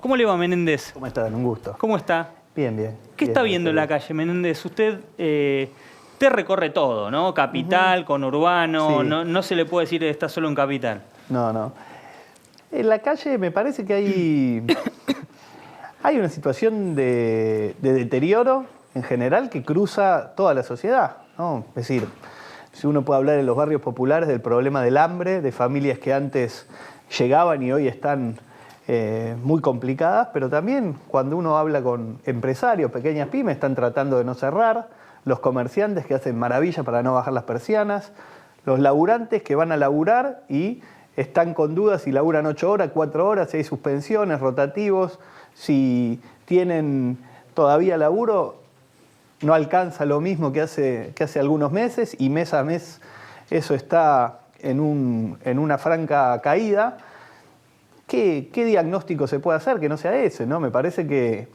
¿Cómo le va, Menéndez? ¿Cómo está? Un gusto. ¿Cómo está? Bien, bien. ¿Qué está viendo en la calle, Menéndez? Usted recorre todo, ¿no? Capital, conurbano, Sí. no se le puede decir que está solo en capital. No. En la calle me parece que hay una situación de deterioro en general que cruza toda la sociedad, ¿no? Es decir, si uno puede hablar en los barrios populares del problema del hambre, de familias que antes llegaban y hoy están muy complicadas, pero también cuando uno habla con empresarios, pequeñas pymes, están tratando de no cerrar, los comerciantes que hacen maravillas para no bajar las persianas, los laburantes que van a laburar y están con dudas si laburan 8 horas, 4 horas, si hay suspensiones, rotativos, si tienen todavía laburo, no alcanza lo mismo que hace algunos meses y mes a mes eso está en una franca caída. ¿Qué diagnóstico se puede hacer que no sea ese, ¿no? Me parece que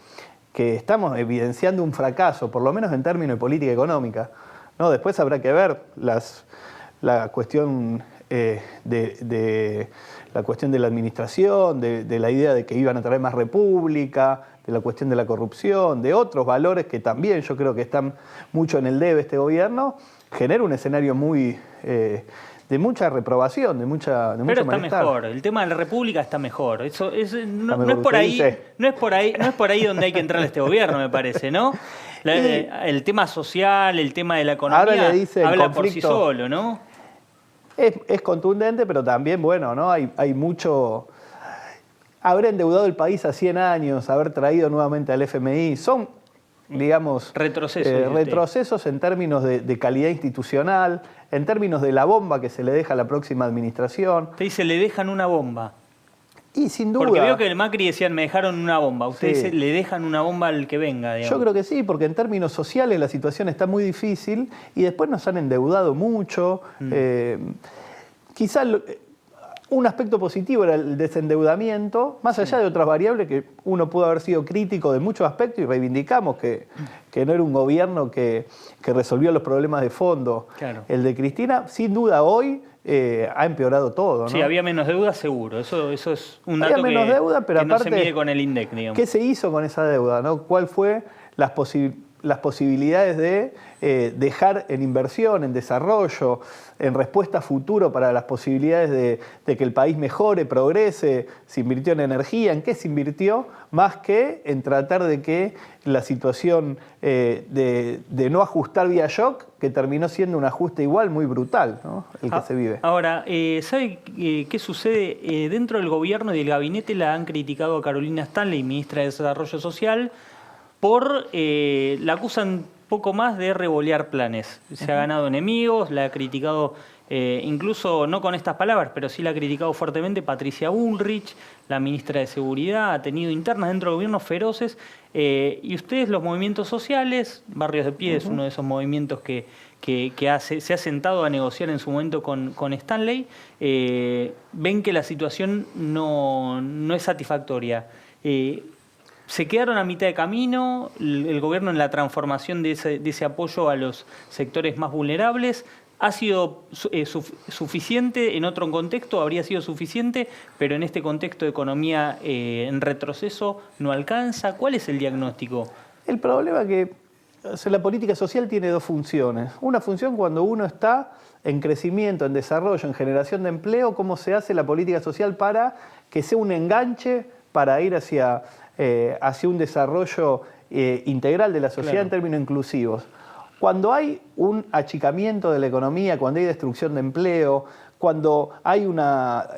estamos evidenciando un fracaso, por lo menos en términos de política económica, ¿no? Después habrá que ver la cuestión de la administración, de la idea de que iban a traer más república, de la cuestión de la corrupción, de otros valores que también yo creo que están mucho en el debe este gobierno, genera un escenario muy de mucha reprobación, de mucho malestar. Pero está mejor, el tema de la república está mejor. No mejor, es por ahí, dice. no es por ahí donde hay que entrar a este gobierno, me parece, ¿no? El tema social, el tema de la economía habla por sí solo, ¿no? Es contundente, pero también, bueno, ¿no? Hay mucho. Haber endeudado el país a 100 años, haber traído nuevamente al FMI, son, digamos, retrocesos en términos de calidad institucional, en términos de la bomba que se le deja a la próxima administración. Usted dice, le dejan una bomba. Y sin duda. Porque veo que el Macri decían, me dejaron una bomba. Usted Sí. dice, le dejan una bomba al que venga, digamos. Yo creo que sí, porque en términos sociales la situación está muy difícil y después nos han endeudado mucho. Quizá un aspecto positivo era el desendeudamiento, más allá de otras variables que uno pudo haber sido crítico de muchos aspectos y reivindicamos que no era un gobierno que resolvió los problemas de fondo. Claro. El de Cristina, sin duda hoy, ha empeorado todo, ¿no? Sí, había menos deuda, seguro. Eso es un Había dato menos deuda, pero que no aparte, se mide con el INDEC, digamos. ¿qué se hizo con esa deuda, ¿no? ¿Cuál fue las posibilidades de dejar en inversión, en desarrollo, en respuesta a futuro para las posibilidades de que el país mejore, progrese? ¿Se invirtió en energía? ¿En qué se invirtió? Más que en tratar de que la situación de no ajustar vía shock, que terminó siendo un ajuste igual muy brutal, ¿no? El que se vive. Ahora, ¿sabe qué sucede? Dentro del gobierno y del gabinete la han criticado a Carolina Stanley, ministra de Desarrollo Social, la acusan poco más de revolear planes. Se ha ganado enemigos, la ha criticado, incluso no con estas palabras, pero sí la ha criticado fuertemente Patricia Bullrich, la ministra de Seguridad, ha tenido internas dentro del gobierno feroces. Y ustedes, los movimientos sociales, Barrios de Pie es uno de esos movimientos que se ha sentado a negociar en su momento con Stanley, ven que la situación no es satisfactoria. ¿Se quedaron a mitad de camino el gobierno en la transformación de ese apoyo a los sectores más vulnerables? ¿Ha sido suficiente en otro contexto? ¿Habría sido suficiente? Pero en este contexto de economía en retroceso no alcanza. ¿Cuál es el diagnóstico? El problema es que la política social tiene dos funciones. Una función cuando uno está en crecimiento, en desarrollo, en generación de empleo, cómo se hace la política social para que sea un enganche para ir hacia un desarrollo integral de la sociedad, claro, en términos inclusivos. Cuando hay un achicamiento de la economía, cuando hay destrucción de empleo, cuando hay una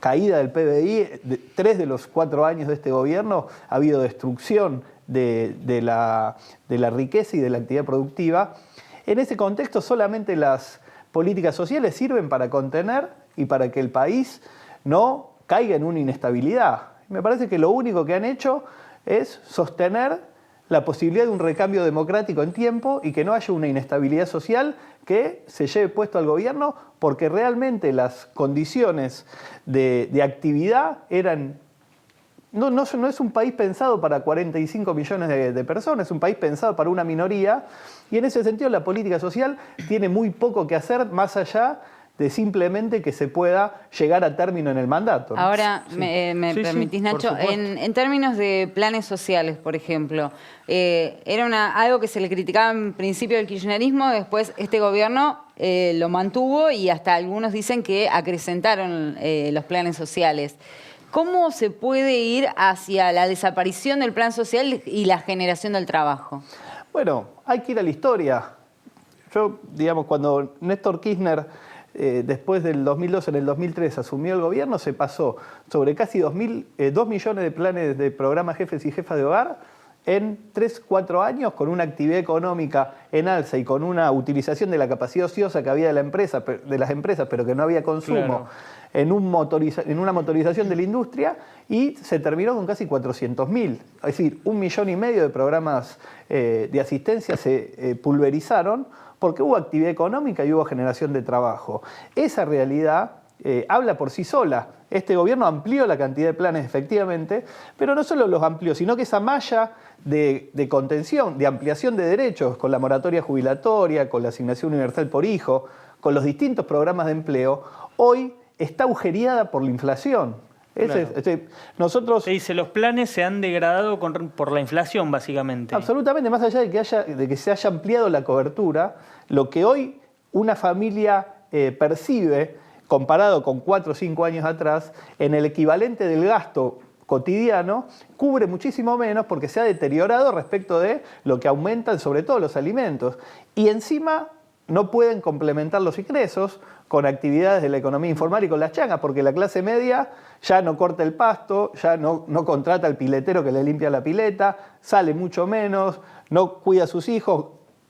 caída del PBI, 3 de los 4 años de este gobierno ha habido destrucción de la riqueza y de la actividad productiva. En ese contexto solamente las políticas sociales sirven para contener y para que el país no caiga en una inestabilidad. Me parece que lo único que han hecho es sostener la posibilidad de un recambio democrático en tiempo y que no haya una inestabilidad social que se lleve puesto al gobierno, porque realmente las condiciones de actividad eran. No es un país pensado para 45 millones de personas, es un país pensado para una minoría, y en ese sentido la política social tiene muy poco que hacer más allá de simplemente que se pueda llegar a término en el mandato, ¿no? Ahora, Sí. me Sí, permitís, sí, por Nacho, supuesto. en términos de planes sociales, por ejemplo, era algo que se le criticaba en principio del kirchnerismo, después este gobierno lo mantuvo y hasta algunos dicen que acrecentaron los planes sociales. ¿Cómo se puede ir hacia la desaparición del plan social y la generación del trabajo? Bueno, hay que ir a la historia. Yo, digamos, cuando Néstor Kirchner, después del 2002, en el 2003, asumió el gobierno, se pasó sobre casi 2 millones de planes de programas jefes y jefas de hogar en 3-4 años, con una actividad económica en alza y con una utilización de la capacidad ociosa que había de las empresas, pero que no había consumo, Claro. en una motorización de la industria, y se terminó con casi 400.000. Es decir, 1,5 millones de programas de asistencia se pulverizaron porque hubo actividad económica y hubo generación de trabajo. Esa realidad habla por sí sola. Este gobierno amplió la cantidad de planes, efectivamente, pero no solo los amplió, sino que esa malla de contención, de ampliación de derechos, con la moratoria jubilatoria, con la asignación universal por hijo, con los distintos programas de empleo, hoy está agujereada por la inflación. Claro. Nosotros... Se dice, los planes se han degradado por la inflación, básicamente. Absolutamente, más allá de que se haya ampliado la cobertura, lo que hoy una familia percibe, comparado con 4 o 5 años atrás, en el equivalente del gasto cotidiano, cubre muchísimo menos porque se ha deteriorado respecto de lo que aumentan sobre todo los alimentos. Y encima no pueden complementar los ingresos con actividades de la economía informal y con las changas, porque la clase media ya no corta el pasto, ya no contrata al piletero que le limpia la pileta, sale mucho menos, no cuida a sus hijos,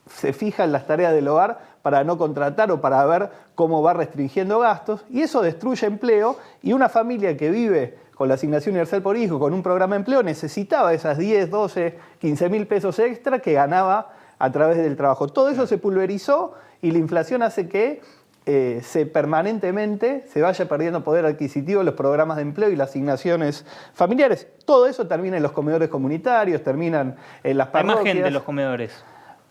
se fija en las tareas del hogar para no contratar o para ver cómo va restringiendo gastos, y eso destruye empleo, y una familia que vive con la asignación universal por hijo, con un programa de empleo, necesitaba esas 10, 12, 15 mil pesos extra que ganaba a través del trabajo. Todo eso se pulverizó y la inflación hace que permanentemente se vaya perdiendo poder adquisitivo en los programas de empleo y las asignaciones familiares. Todo eso termina en los comedores comunitarios, terminan en las parroquias. Hay más gente en los comedores.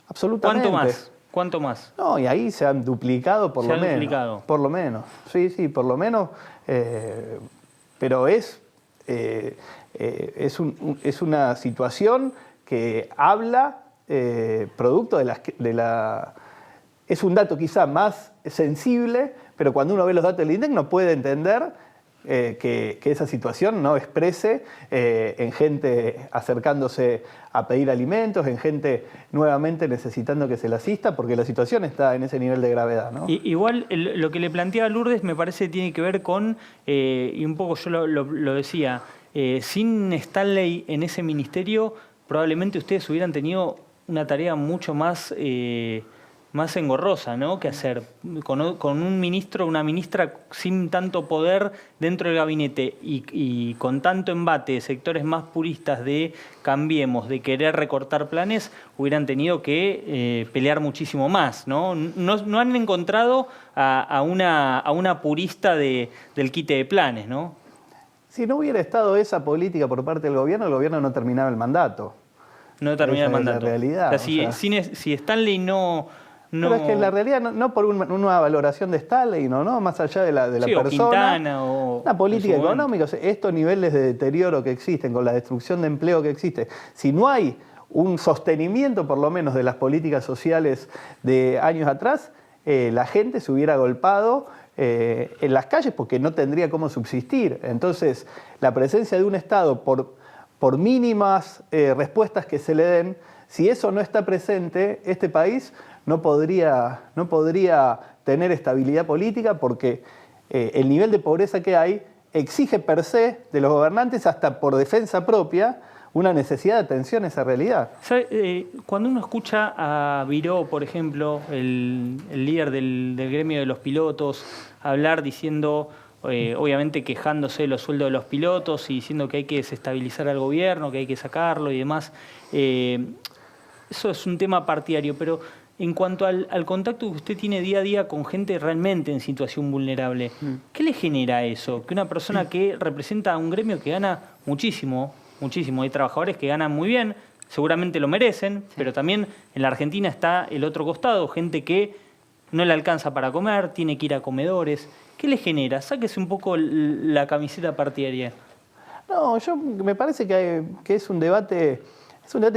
Absolutamente. ¿Cuánto más? ¿Cuánto más? No, y ahí se han duplicado por lo menos. Duplicado. Por lo menos. Sí, por lo menos. Pero es una situación que habla producto de la... Es un dato quizá más sensible, pero cuando uno ve los datos del INDEC no puede entender que esa situación no exprese en gente acercándose a pedir alimentos, en gente nuevamente necesitando que se la asista, porque la situación está en ese nivel de gravedad, ¿no? Igual lo que le planteaba Lourdes me parece que tiene que ver con, y un poco yo lo decía, sin Stanley en ese ministerio probablemente ustedes hubieran tenido una tarea mucho más engorrosa, ¿no?, que hacer, con un ministro, una ministra sin tanto poder dentro del gabinete y con tanto embate de sectores más puristas de cambiemos, de querer recortar planes, hubieran tenido que pelear muchísimo más, ¿no? No han encontrado a una purista del quite de planes, ¿no? Si no hubiera estado esa política por parte del gobierno, el gobierno no terminaba el mandato. No termina el mandato. Es la realidad. O sea, si Stanley no... Pero es que en la realidad, no por una valoración de Stanley, no, más allá de la sí, persona, o Quintana, una política económica, o sea, estos niveles de deterioro que existen, con la destrucción de empleo que existe, si no hay un sostenimiento por lo menos de las políticas sociales de años atrás, la gente se hubiera agolpado en las calles porque no tendría cómo subsistir. Entonces, la presencia de un Estado, por mínimas respuestas que se le den, si eso no está presente, este país no podría tener estabilidad política porque el nivel de pobreza que hay exige per se de los gobernantes, hasta por defensa propia, una necesidad de atención a esa realidad. Cuando uno escucha a Viró, por ejemplo, el líder del gremio de los pilotos, hablar diciendo, obviamente quejándose de los sueldos de los pilotos y diciendo que hay que desestabilizar al gobierno, que hay que sacarlo y demás, eso es un tema partidario, pero en cuanto al contacto que usted tiene día a día con gente realmente en situación vulnerable, ¿qué le genera eso? Que una persona que representa a un gremio que gana muchísimo, hay trabajadores que ganan muy bien, seguramente lo merecen, pero también en la Argentina está el otro costado, gente que no le alcanza para comer, tiene que ir a comedores. ¿Qué le genera? Sáquese un poco la camiseta partidaria. No, me parece que es un debate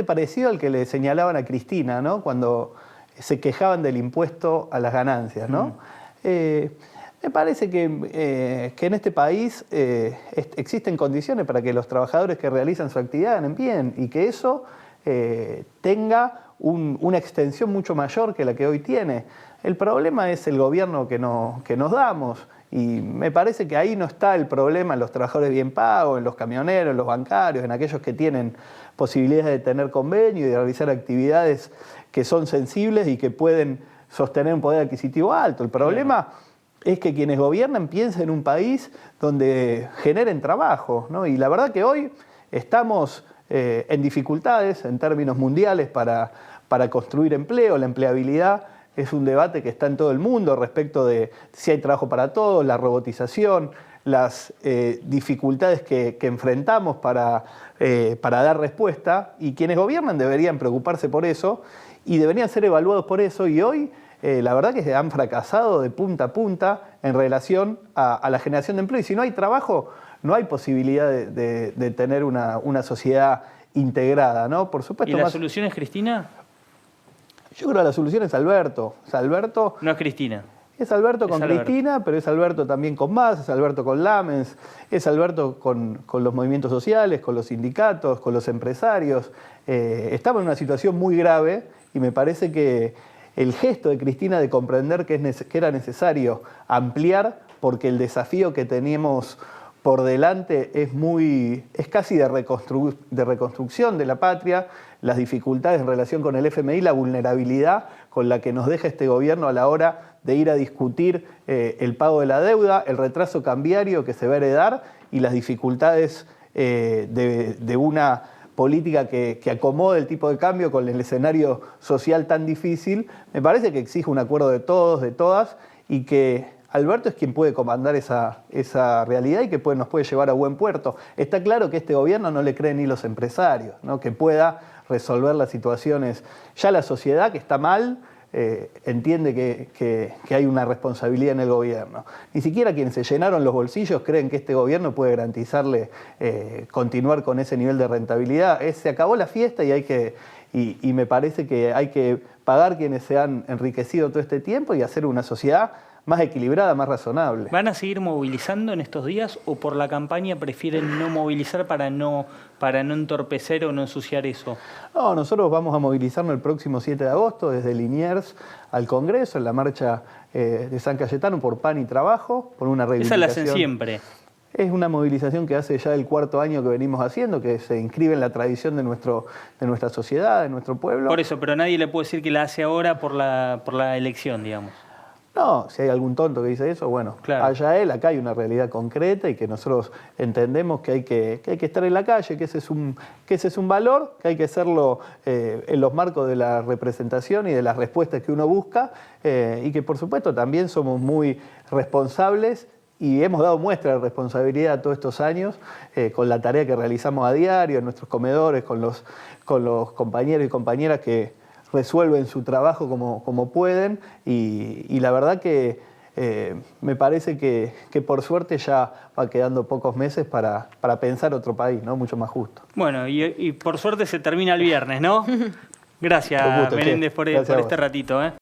parecido al que le señalaban a Cristina, ¿no? Cuando se quejaban del impuesto a las ganancias, ¿no? Me parece que en este país existen condiciones para que los trabajadores que realizan su actividad ganen bien y que eso tenga una extensión mucho mayor que la que hoy tiene. El problema es el gobierno que nos damos y me parece que ahí no está el problema en los trabajadores bien pagos, en los camioneros, en los bancarios, en aquellos que tienen posibilidades de tener convenio y de realizar actividades que son sensibles y que pueden sostener un poder adquisitivo alto. El problema es que quienes gobiernan piensen en un país donde generen trabajo, ¿no? Y la verdad que hoy estamos en dificultades en términos mundiales para construir empleo. La empleabilidad es un debate que está en todo el mundo respecto de si hay trabajo para todos, la robotización, las dificultades que enfrentamos para dar respuesta, y quienes gobiernan deberían preocuparse por eso y deberían ser evaluados por eso, y hoy la verdad que han fracasado de punta a punta en relación a la generación de empleo, y si no hay trabajo no hay posibilidad de tener una sociedad integrada, ¿no? Por supuesto. ¿Y la solución es Cristina? Yo creo que la solución es Alberto. Alberto no es Cristina. Es Alberto con Cristina, pero es Alberto también con Mas, es Alberto con Lamens, es Alberto con los movimientos sociales, con los sindicatos, con los empresarios. Estamos en una situación muy grave y me parece que el gesto de Cristina de comprender que era necesario ampliar, porque el desafío que teníamos por delante es casi de reconstrucción de la patria, las dificultades en relación con el FMI, la vulnerabilidad con la que nos deja este gobierno a la hora de ir a discutir el pago de la deuda, el retraso cambiario que se va a heredar y las dificultades de una política que acomode el tipo de cambio con el escenario social tan difícil. Me parece que exige un acuerdo de todos, de todas, y que Alberto es quien puede comandar esa realidad y que nos puede llevar a buen puerto. Está claro que este gobierno no le creen ni los empresarios, ¿no? Que pueda resolver las situaciones. Ya la sociedad, que está mal, entiende que hay una responsabilidad en el gobierno. Ni siquiera quienes se llenaron los bolsillos creen que este gobierno puede garantizarle continuar con ese nivel de rentabilidad. Se acabó la fiesta y me parece que hay que pagar quienes se han enriquecido todo este tiempo y hacer una sociedad más equilibrada, más razonable. ¿Van a seguir movilizando en estos días o por la campaña prefieren no movilizar para no entorpecer o no ensuciar eso? No, nosotros vamos a movilizarnos el próximo 7 de agosto desde Liniers al Congreso, en la marcha de San Cayetano por pan y trabajo, por una reivindicación. Esa la hacen siempre. Es una movilización que hace ya el 4º año que venimos haciendo, que se inscribe en la tradición de nuestra sociedad, de nuestro pueblo. Por eso, pero nadie le puede decir que la hace ahora por la elección, digamos. No, si hay algún tonto que dice eso, bueno, claro. Allá él, acá hay una realidad concreta y que nosotros entendemos que hay que estar en la calle, que ese es un valor, que hay que hacerlo en los marcos de la representación y de las respuestas que uno busca, y que por supuesto también somos muy responsables y hemos dado muestra de responsabilidad todos estos años con la tarea que realizamos a diario en nuestros comedores, con los compañeros y compañeras que resuelven su trabajo como pueden, y la verdad que me parece que por suerte ya va quedando pocos meses para pensar otro país, ¿no? Mucho más justo. Bueno, y por suerte se termina el viernes, ¿no? Gracias, Con gusto, Meléndez, por Gracias este ratito.